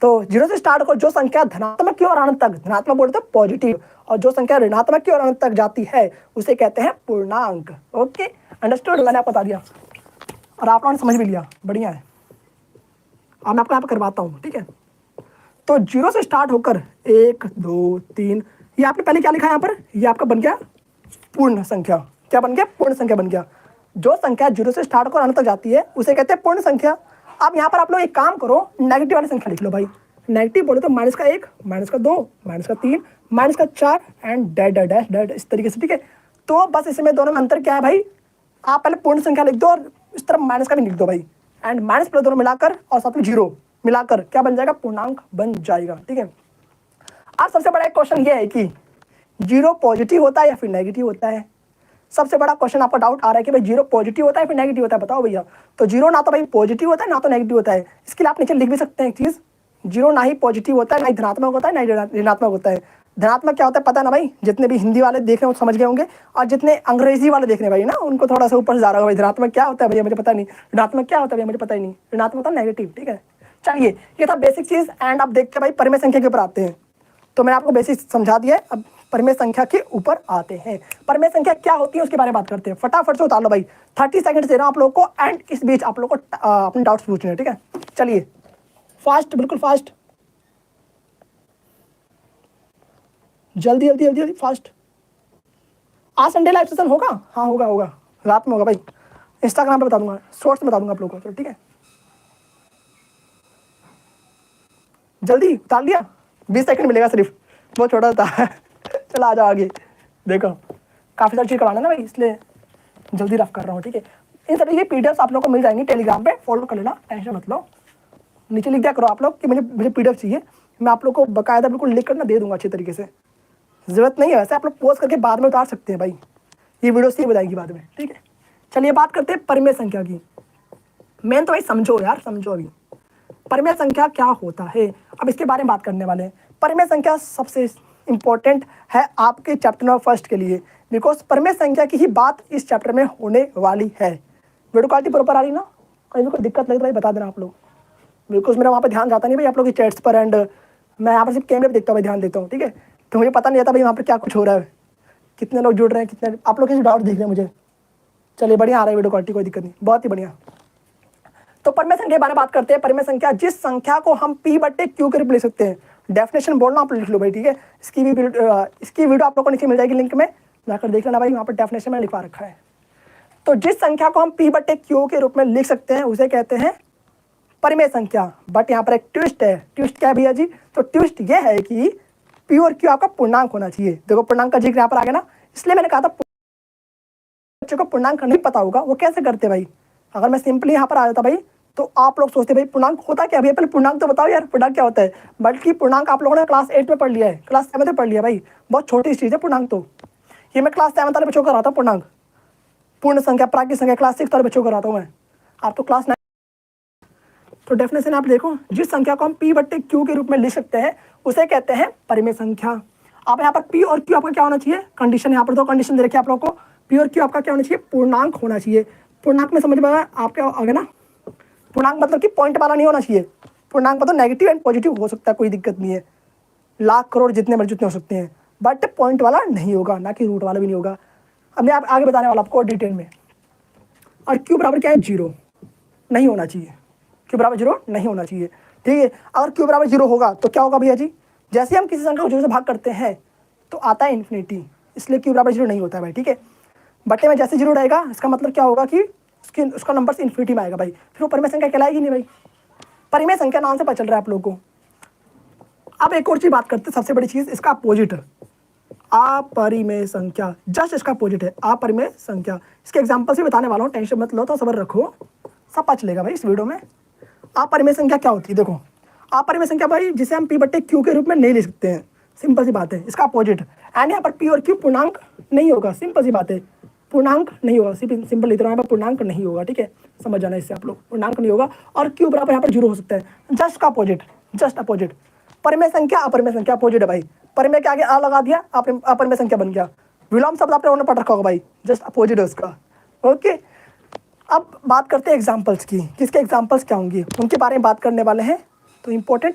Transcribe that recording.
तो जीरो से स्टार्ट होकर जो संख्या धनात्मक की ओर अनंत तक, धनात्मक बोलते हैं पॉजिटिव, और जो संख्या ऋणात्मक की ओर अनंत तक जाती है उसे कहते हैं पूर्णांक। ओके, अंडरस्टूड, मैंने आपको बता दिया और आप लोगों ने समझ भी लिया, बढ़िया है। अब मैं आपको यहाँ पर करवाता हूँ, ठीक है। तो जीरो से स्टार्ट होकर 1 2 3, ये आपने पहले क्या लिखा है यहाँ पर, ये आपका बन गया पूर्ण संख्या। क्या बन गया? पूर्ण संख्या बन गया। जो संख्या जीरो से स्टार्ट होकर अनंत तक जाती है उसे कहते हैं पूर्ण संख्या। अब यहाँ पर आप लोग एक काम करो, नेगेटिव वाली संख्या लिख लो भाई। नेगेटिव बोले तो -1, -2, -3, -4 and that that that that, इस तरीके से, ठीक है। तो बस इसमें दोनों में अंतर क्या है भाई, आप पहले पूर्ण संख्या लिख दो और इस तरफ माइनस का भी लिख दो भाई, एंड माइनस प्लस दोनों मिलाकर और साथ में जीरो मिलाकर क्या बन जाएगा? पूर्णांक बन जाएगा, ठीक है। अब सबसे बड़ा एक क्वेश्चन ये है कि जीरो पॉजिटिव होता है या फिर नेगेटिव होता है। सबसे बड़ा क्वेश्चन आपका डाउट आ रहा है कि भाई जीरो पॉजिटिव होता है फिर नेगेटिव होता है, बताओ भैया। तो जीरो ना तो भाई पॉजिटिव होता है ना तो नेगेटिव होता है। इसके लिए आप नीचे लिख भी सकते हैं एक चीज, जीरो ना ही पॉजिटिव होता है ना ही धनात्मक होता है ना ही ऋणात्मक होता है। धनात्मक क्या होता है पता है ना भाई, जितने भी हिंदी वाले देख रहे हैं वो समझ गए होंगे, और जितने अंग्रेजी वाले देख रहे हैं भाई ना उनको थोड़ा सा ऊपर से जा रहा होगा भाई, धनात्मक क्या होता है भैया मुझे पता नहीं, ऋणात्मक क्या होता है भैया मुझे पता ही नहीं, ऋणात्मक होता है नेगेटिव, ठीक है। चलिए, ये था बेसिक चीज। एंड अब देखते हैं भाई परिमेय संख्या के ऊपर आते हैं। तो मैंने आपको बेसिक समझा दिया है, अब परिमेय संख्या के ऊपर आते हैं। परिमेय संख्या क्या होती है उसके बारे में बात करते हैं। फटाफट से उतार लो भाई, 30 सेकंड दे रहा हूं आप लोगों को, एंड इस बीच आप लोगों को अपने डाउट्स पूछने हैं, ठीक है। चलिए फास्ट, बिल्कुल फास्ट, जल्दी जल्दी जल्दी जल्दी फास्ट। आज संडे लाइव सेशन होगा? हाँ होगा, होगा रात में होगा भाई, इंस्टाग्राम पे बता दूंगा, शॉर्ट्स में बता दूंगा आप लोगों को, चलो ठीक है। जल्दी उतार लिया, 20 सेकंड मिलेगा सिर्फ, बहुत छोटा था। चलो आ जाओ आगे, देखो काफ़ी सारी चीज़ करवाना ना भाई, इसलिए जल्दी रफ कर रहा हूँ, ठीक है। इन सभी के पीडीएफ आप लोग को मिल जाएंगे टेलीग्राम पे, फॉलो कर लेना, टेंशन मत लो। नीचे लिख दिया करो आप लोग कि मुझे पीडीएफ चाहिए, मैं आप लोग को बाकायदा बिल्कुल लिख कर ना दे दूंगा अच्छे तरीके से। ज़रूरत नहीं है वैसे, आप लोग पोस्ट करके बाद में उतार सकते हैं भाई, ये वीडियो से ही बताएगी बाद में, ठीक है। चलिए बात करते हैं परिमेय संख्या की। मेन तो भाई समझो यार, समझो अभी परिमेय संख्या क्या होता है, अब इसके बारे में बात करने वाले हैं। परिमेय संख्या सबसे इंपॉर्टेंट है आपके चैप्टर नंबर 1 के लिए, बिकॉज परिमेय संख्या की ही बात इस चैप्टर में होने वाली है। वीडियो क्वालिटी प्रॉपर आ रही ना, कहीं कोई दिक्कत लगे तो भाई बता देना आप लोग, बिकॉज मेरा वहाँ पर ध्यान जाता नहीं भाई आप लोग की चैट्स पर, एंड मैं यहाँ पर सिर्फ कैमरे पर देखता हूँ भाई, ध्यान देता हूँ, ठीक है। तो मुझे पता नहीं आता भाई वहाँ पर क्या कुछ हो रहा है, कितने लोग जुड़ रहे हैं, कितने आप लोग कैसे डाउट देख रहे हैं मुझे। चलिए बढ़िया आ रहा है वीडियो क्वालिटी, कोई दिक्कत नहीं, बहुत ही बढ़िया। तो परिमेय संख्या के बारे में बात करते हैं। परिमेय संख्या जिस संख्या को हम P/Q के रूप में लिख सकते हैं। डेफिनेशन बोलना आप लिख लो भाई, ठीक है। इसकी वीडियो आप लोगों को नीचे मिल जाएगी लिंक में, जाकर देख लेना भाई, वहाँ पर डेफिनेशन में लिखवा रखा है। तो जिस संख्या को हम P/Q के रूप में लिख सकते हैं उसे कहते हैं परिमेय संख्या। बट यहाँ पर एक ट्विस्ट है। ट्विस्ट क्या है भैया जी? तो ट्विस्ट ये है कि P और Q आपका पूर्णांक होना चाहिए। देखो पूर्णांक का जिक्र यहाँ पर आ गया ना, इसलिए मैंने कहा था बच्चों को पूर्णांक नहीं पता होगा वो कैसे करते भाई। अगर मैं सिंपली यहाँ पर आ जाता भाई तो आप लोग सोचते भाई पूर्णांक होता क्या भैया, पहले पूर्णांक तो बताओ यार, पूर्णांक क्या होता है। बल्कि पूर्णांक आप लोगों ने क्लास 8 में पढ़ लिया है, क्लास 7 में पढ़ लिया भाई, बहुत छोटी चीज़ है पूर्णांक। तो ये मैं क्लास 7 वाले बच्चों को कराता हूँ पूर्णांक, पूर्ण संख्या, प्राकृतिक संख्या क्लास 6 वाले बच्चों को कराता हूँ मैं, आप तो क्लास 9। तो डेफिनेशन आप देखो, जिस संख्या को हम P/Q के रूप में लिख सकते हैं उसे कहते हैं परिमेय संख्या। आप यहाँ पर P और Q आपका क्या होना चाहिए, कंडीशन यहाँ पर 2 कंडीशन दे रखी है आप लोगों को। P और Q आपका क्या होना चाहिए, पूर्णांक होना चाहिए। पूर्णांक में समझ में आया आपका आ गया ना, पूर्णांक मतलब कि पॉइंट वाला नहीं होना चाहिए। पूर्णांक मतलब नेगेटिव एंड पॉजिटिव हो सकता है, कोई दिक्कत नहीं है, लाख करोड़ जितने मर्जी उतने हो सकते हैं, बट पॉइंट वाला नहीं होगा, ना कि रूट वाला भी नहीं होगा। अब मैं आप आगे बताने वाला आपको डिटेल में। और Q बराबर क्या है, 0 नहीं होना चाहिए, Q बराबर 0 नहीं होना चाहिए, ठीक है। अगर Q बराबर 0 होगा तो क्या होगा भैया जी, जैसे हम किसी संख्या को 0 से भाग करते हैं तो आता है इन्फिनिटी, इसलिए Q बराबर 0 नहीं होता है भाई, ठीक है। बटे में जैसे 0 रहेगा इसका मतलब क्या होगा कि उसका नंबर से इन्फिनिटी में आएगा भाई, फिर वो परिमेय संख्या कहलाएगी नहीं भाई। परिमेय संख्या नाम से पता चल रहा है आप लोगों को। अब एक और चीज बात करते हैं, सबसे बड़ी चीज इसका अपोजिट, अपरिमेय संख्या, जस्ट इसका अपोजिट है अपरिमेय संख्या। इसके एग्जांपल से बताने वाला हूँ, टेंशन मत लो, तो सब्र रखो, सब पता चलेगा भाई इस वीडियो में। अपरिमेय संख्या क्या होती है, देखो अपरिमेय संख्या भाई जिसे हम P/Q के रूप में नहीं लिख सकते हैं, सिंपल सी बात है, इसका अपोजिट। एंड यहाँ पर P और Q पूर्णांक नहीं होगा, सिंपल सी बात है, पूर्णांक नहीं होगा, सिंपल लिख रहा हूँ, यहाँ पर पूर्णांक नहीं होगा, ठीक है, समझ जाना इससे आप लोग, पूर्णांक नहीं होगा। और Q बराबर यहाँ पर 0 हो सकता है, जस्ट का अपोजिट, जस्ट अपोजिट। परिमेय संख्या अपरिमेय संख्या अपोजिट है भाई, परिमेय के आगे आ लगा दिया, अपरिमेय संख्या बन गया। विलोम शब्द आपने पढ़ रखा होगा भाई, जस्ट अपोजिट है उसका, ओके। अब बात करते हैं एग्जाम्पल्स की, किसके एग्जाम्पल्स क्या होंगे उनके बारे में बात करने वाले हैं। तो इंपॉर्टेंट